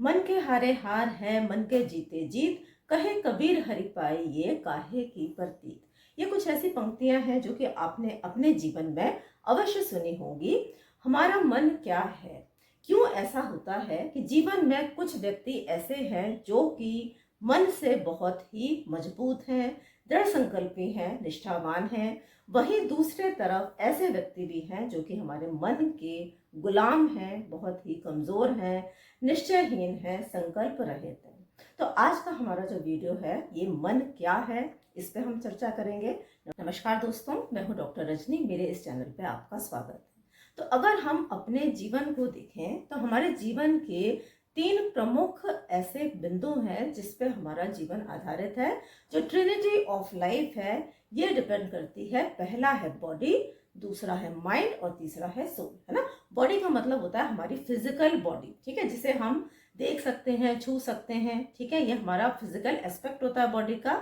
मन के हारे हार है, मन के जीते जीत, कहे कबीर हरि पाई ये काहे की प्रतीत। ये कुछ ऐसी पंक्तियां हैं जो कि आपने अपने जीवन में अवश्य सुनी होगी। हमारा मन क्या है? क्यों ऐसा होता है कि जीवन में कुछ व्यक्ति ऐसे हैं जो कि मन से बहुत ही मजबूत हैं, दृढ़ संकल्पी हैं, निष्ठावान हैं। वहीं दूसरे तरफ ऐसे व्यक्ति भी हैं जो कि हमारे मन के गुलाम हैं, बहुत ही कमजोर हैं, निश्चयहीन है, संकल्प रहित है। तो आज का हमारा जो वीडियो है ये मन क्या है, इस पे हम चर्चा करेंगे। नमस्कार दोस्तों, मैं हूं डॉक्टर रजनी। मेरे इस चैनल पे आपका स्वागत है। तो अगर हम अपने जीवन को देखें तो हमारे जीवन के 3 प्रमुख ऐसे बिंदु हैं जिस पे हमारा जीवन आधारित है। जो ट्रिनिटी ऑफ लाइफ है ये डिपेंड करती है। पहला है बॉडी, दूसरा है माइंड और तीसरा है सोल, है ना। बॉडी का मतलब होता है हमारी फिजिकल बॉडी, ठीक है, जिसे हम देख सकते हैं, छू सकते हैं, ठीक है, ये हमारा फिजिकल एस्पेक्ट होता है बॉडी का।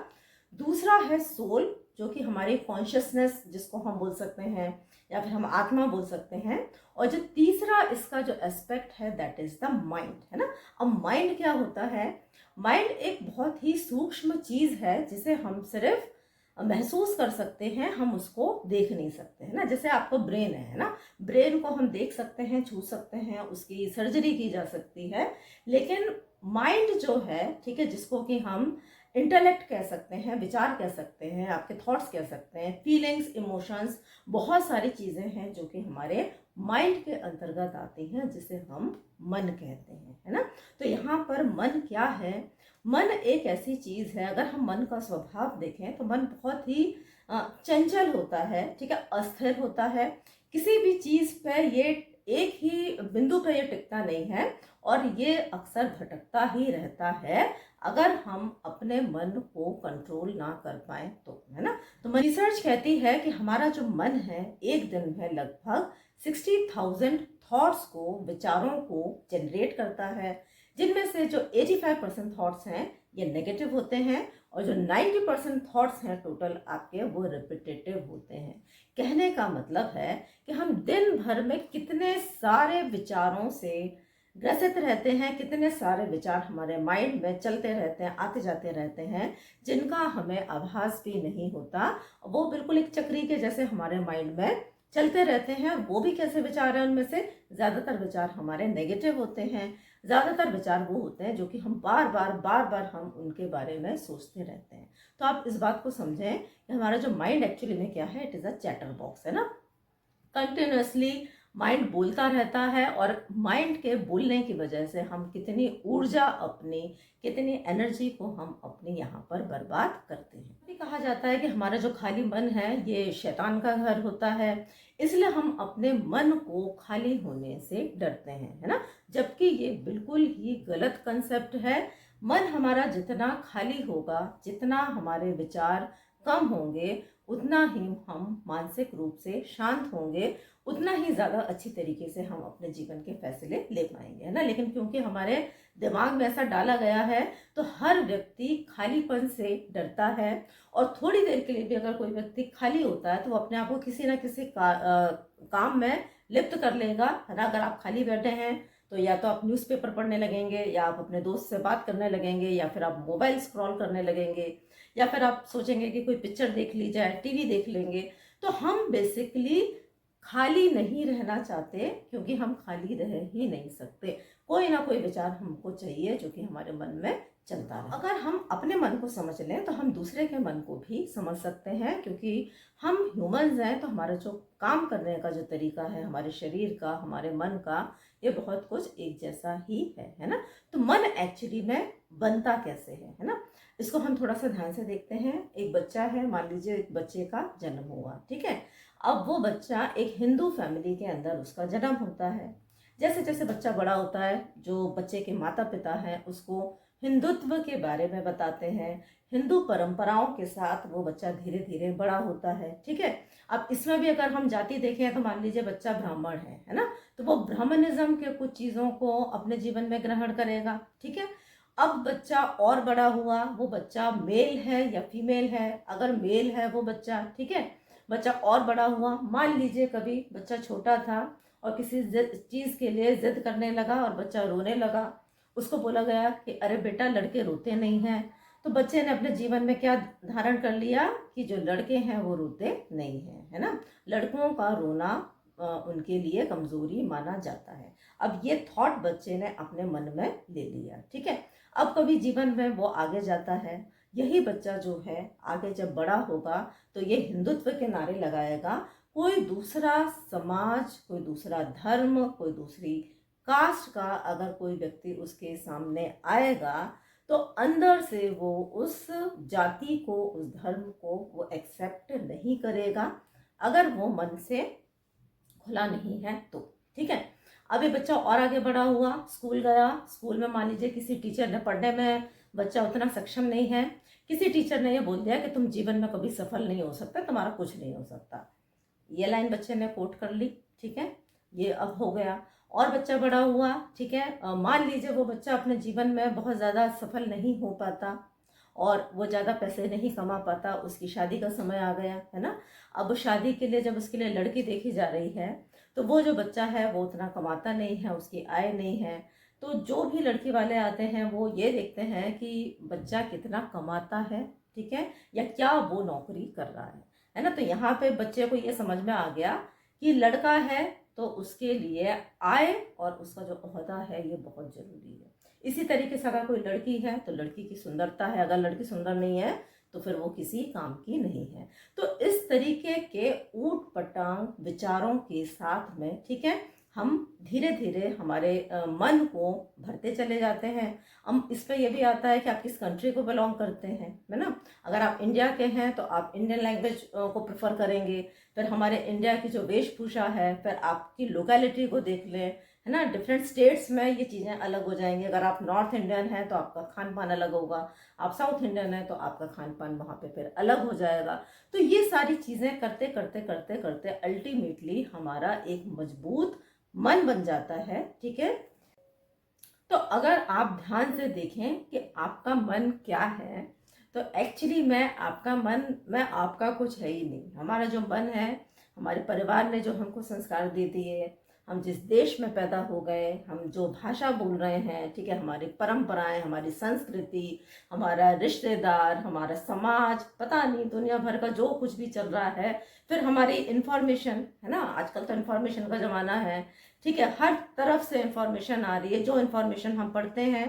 दूसरा है सोल, जो कि हमारी कॉन्शियसनेस जिसको हम बोल सकते हैं, या फिर हम आत्मा बोल सकते हैं। और जो तीसरा इसका जो एस्पेक्ट है दैट इज द माइंड, है ना। अब माइंड क्या होता है? माइंड एक बहुत ही सूक्ष्म चीज है जिसे हम सिर्फ महसूस कर सकते हैं, हम उसको देख नहीं सकते, है ना। जैसे आपको ब्रेन है ना, ब्रेन को हम देख सकते हैं, छू सकते हैं, उसकी सर्जरी की जा सकती है। लेकिन माइंड जो है, ठीक है, जिसको कि हम इंटेलेक्ट कह सकते हैं, विचार कह सकते हैं, आपके थॉट्स कह सकते हैं, फीलिंग्स, इमोशंस, बहुत सारी चीजें हैं जो कि हमारे माइंड के अंतर्गत आती हैं, जिसे हम मन कहते हैं, है ना। तो यहाँ पर मन क्या है? मन एक ऐसी चीज है, अगर हम मन का स्वभाव देखें तो मन बहुत ही चंचल होता है, ठीक है, अस्थिर होता है। किसी भी चीज पे ये एक ही बिंदु पे ये टिकता नहीं है और ये अक्सर भटकता ही रहता है अगर हम अपने मन को कंट्रोल ना कर पाए तो, है ना। तो रिसर्च कहती है कि हमारा जो मन है एक दिन में लगभग 60,000 थॉट्स को, विचारों को जनरेट करता है, जिनमें से जो 85% थॉट्स हैं ये नेगेटिव होते हैं और जो 90% थॉट्स हैं टोटल आपके, वो रिपीटेटिव होते हैं। कहने का मतलब है कि हम दिन भर में कितने सारे विचारों से ग्रसित रहते हैं, कितने सारे विचार हमारे माइंड में चलते रहते हैं, आते जाते रहते हैं, जिनका हमें आभास भी नहीं होता। वो बिल्कुल एक चक्री के जैसे हमारे माइंड में चलते रहते हैं। और वो भी कैसे विचार हैं? उनमें से ज्यादातर विचार हमारे नेगेटिव होते हैं। ज्यादातर विचार वो होते हैं जो कि हम बार बार हम उनके बारे में सोचते रहते हैं। तो आप इस बात को समझें कि हमारा जो माइंड एक्चुअली में क्या है, it is a chatter box, है ना। कंटिन्यूअसली माइंड बोलता रहता है और माइंड के बोलने की वजह से हम कितनी ऊर्जा अपनी, कितनी एनर्जी को हम अपनी यहाँ पर बर्बाद करते हैं। भी कहा जाता है कि हमारा जो खाली मन है ये शैतान का घर होता है, इसलिए हम अपने मन को खाली होने से डरते हैं, है ना। जबकि ये बिल्कुल ही गलत कंसेप्ट है। मन हमारा जितना खाली होगा, जितना हमारे विचार कम होंगे, उतना ही हम मानसिक रूप से शांत होंगे, उतना ही ज़्यादा अच्छी तरीके से हम अपने जीवन के फैसले ले पाएंगे, है ना। लेकिन क्योंकि हमारे दिमाग में ऐसा डाला गया है तो हर व्यक्ति खालीपन से डरता है। और थोड़ी देर के लिए भी अगर कोई व्यक्ति खाली होता है तो वो अपने आप को किसी ना किसी काम में लिप्त कर लेगा, है ना। अगर आप खाली बैठे हैं तो या तो आप न्यूज़पेपर पढ़ने लगेंगे, या आप अपने दोस्त से बात करने लगेंगे, या फिर आप मोबाइल स्क्रॉल करने लगेंगे, या फिर आप सोचेंगे कि कोई पिक्चर देख ली जाए, टीवी देख लेंगे। तो हम बेसिकली खाली नहीं रहना चाहते, क्योंकि हम खाली रह ही नहीं सकते। कोई ना कोई विचार हमको चाहिए जो कि हमारे मन में चलता रहे। अगर हम अपने मन को समझ लें तो हम दूसरे के मन को भी समझ सकते हैं, क्योंकि हम ह्यूमंस हैं। तो हमारा जो काम करने का जो तरीका है, हमारे शरीर का, हमारे मन का, ये बहुत कुछ एक जैसा ही है ना। तो मन एक्चुअली में बनता कैसे है ना। इसको हम थोड़ा सा ध्यान से देखते हैं। एक बच्चा है, मान लीजिए एक बच्चे का जन्म हुआ, ठीक है। अब वो बच्चा एक हिंदू फैमिली के अंदर उसका जन्म होता है। जैसे जैसे बच्चा बड़ा होता है, जो बच्चे के माता पिता हैं उसको हिंदुत्व के बारे में बताते हैं, हिंदू परंपराओं के साथ वो बच्चा धीरे धीरे बड़ा होता है, ठीक है। अब इसमें भी अगर हम जाति देखें तो मान लीजिए बच्चा ब्राह्मण है ना, तो वो ब्राह्मणिज्म के कुछ चीज़ों को अपने जीवन में ग्रहण करेगा, ठीक है। अब बच्चा और बड़ा हुआ, वो बच्चा मेल है या फीमेल है, अगर मेल है वो बच्चा, ठीक है, बच्चा और बड़ा हुआ। मान लीजिए कभी बच्चा छोटा था और किसी चीज़ के लिए जिद करने लगा और बच्चा रोने लगा, उसको बोला गया कि अरे बेटा लड़के रोते नहीं हैं, तो बच्चे ने अपने जीवन में क्या धारण कर लिया कि जो लड़के हैं वो रोते नहीं हैं, है ना। लड़कों का रोना उनके लिए कमजोरी माना जाता है। अब ये थॉट बच्चे ने अपने मन में ले लिया, ठीक है। अब कभी जीवन में वो आगे जाता है, यही बच्चा जो है आगे जब बड़ा होगा तो ये हिंदुत्व के नारे लगाएगा। कोई दूसरा समाज, कोई दूसरा धर्म, कोई दूसरी कास्ट का अगर कोई व्यक्ति उसके सामने आएगा तो अंदर से वो उस जाति को, उस धर्म को वो एक्सेप्ट नहीं करेगा, अगर वो मन से खुला नहीं है तो, ठीक है। अब ये बच्चा और आगे बढ़ा हुआ, स्कूल गया, स्कूल में मान लीजिए किसी टीचर ने, पढ़ने में बच्चा उतना सक्षम नहीं है, किसी टीचर ने ये बोल दिया कि तुम जीवन में कभी सफल नहीं हो सकता, तुम्हारा कुछ नहीं हो सकता। ये लाइन बच्चे ने कोट कर ली, ठीक है, ये अब हो गया। और बच्चा बड़ा हुआ, ठीक है, मान लीजिए वो बच्चा अपने जीवन में बहुत ज़्यादा सफल नहीं हो पाता और वो ज़्यादा पैसे नहीं कमा पाता, उसकी शादी का समय आ गया, है ना। अब शादी के लिए जब उसके लिए लड़की देखी जा रही है तो वो जो बच्चा है वो उतना कमाता नहीं है, उसकी आय नहीं है, तो जो भी लड़की वाले आते हैं वो ये देखते हैं कि बच्चा कितना कमाता है, ठीक है, या क्या वो नौकरी कर रहा है ना। तो यहाँ पे बच्चे को ये समझ में आ गया कि लड़का है तो उसके लिए आय और उसका जो ओहदा है ये बहुत जरूरी है। इसी तरीके से अगर कोई लड़की है तो लड़की की सुंदरता है, अगर लड़की सुंदर नहीं है तो फिर वो किसी काम की नहीं है। तो इस तरीके के ऊट पटांग विचारों के साथ में, ठीक है, हम धीरे धीरे हमारे मन को भरते चले जाते हैं। हम इस पर यह भी आता है कि आप किस कंट्री को बिलोंग करते हैं, है ना। अगर आप इंडिया के हैं तो आप इंडियन लैंग्वेज को प्रेफर करेंगे, फिर हमारे इंडिया की जो वेशभूषा है, फिर आपकी लोकेलिटी को देख लें, है ना। डिफरेंट स्टेट्स में ये चीज़ें अलग हो जाएंगी। अगर आप नॉर्थ इंडियन हैं तो आपका खान पान अलग होगा, आप साउथ इंडियन हैं तो आपका खान पान वहाँ पे फिर अलग हो जाएगा। तो ये सारी चीज़ें करते करते करते करते अल्टीमेटली हमारा एक मजबूत मन बन जाता है, ठीक है। तो अगर आप ध्यान से देखें कि आपका मन क्या है, तो एक्चुअली मैं आपका कुछ है ही नहीं। हमारा जो मन है, हमारे परिवार ने जो हमको संस्कार दे दिए, हम जिस देश में पैदा हो गए, हम जो भाषा बोल रहे हैं, ठीक है, हमारी परंपराएं, हमारी संस्कृति, हमारा रिश्तेदार, हमारा समाज, पता नहीं दुनिया भर का जो कुछ भी चल रहा है, फिर हमारी इंफॉर्मेशन, है ना। आजकल तो इंफॉर्मेशन का ज़माना है, ठीक है, हर तरफ से इंफॉर्मेशन आ रही है। जो इंफॉर्मेशन हम पढ़ते हैं,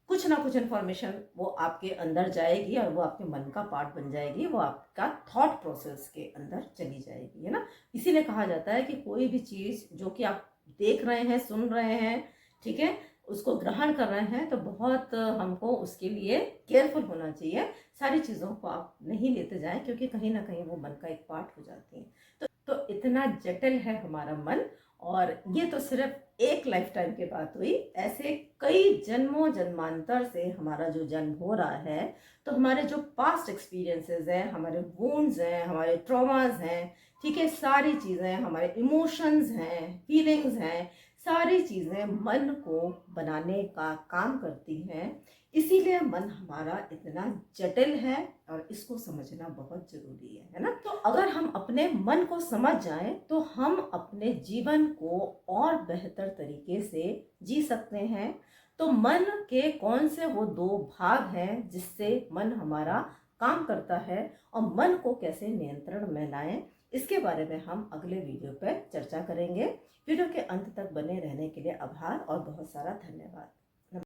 कुछ ना कुछ इन्फॉर्मेशन वो आपके अंदर जाएगी और वो आपके मन का पार्ट बन जाएगी, वो आपका थॉट प्रोसेस के अंदर चली जाएगी, है ना। इसीलिए कहा जाता है कि कोई भी चीज़ जो कि आप देख रहे हैं, सुन रहे हैं, ठीक है, उसको ग्रहण कर रहे हैं, तो बहुत हमको उसके लिए केयरफुल होना चाहिए। सारी चीज़ों को आप नहीं लेते जाएं, क्योंकि कहीं ना कहीं वो मन का एक पार्ट हो जाती हैं। तो इतना जटिल है हमारा मन। और ये तो सिर्फ एक लाइफ टाइम की बात हुई, ऐसे कई जन्मों जन्मांतर से हमारा जो जन्म हो रहा है, तो हमारे जो पास्ट एक्सपीरियंसेस हैं, हमारे वुंड्स हैं, हमारे ट्रॉमास हैं, ठीक है, सारी चीज़ें, हमारे इमोशंस हैं, फीलिंग्स हैं, सारी चीज़ें मन को बनाने का काम करती हैं। इसीलिए मन हमारा इतना जटिल है और इसको समझना बहुत जरूरी है ना। तो अगर हम अपने मन को समझ जाएं तो हम अपने जीवन को और बेहतर तरीके से जी सकते हैं। तो मन के कौन से वो दो भाग हैं जिससे मन हमारा काम करता है और मन को कैसे नियंत्रण में लाएं, इसके बारे में हम अगले वीडियो पर चर्चा करेंगे। वीडियो के अंत तक बने रहने के लिए आभार और बहुत सारा धन्यवाद।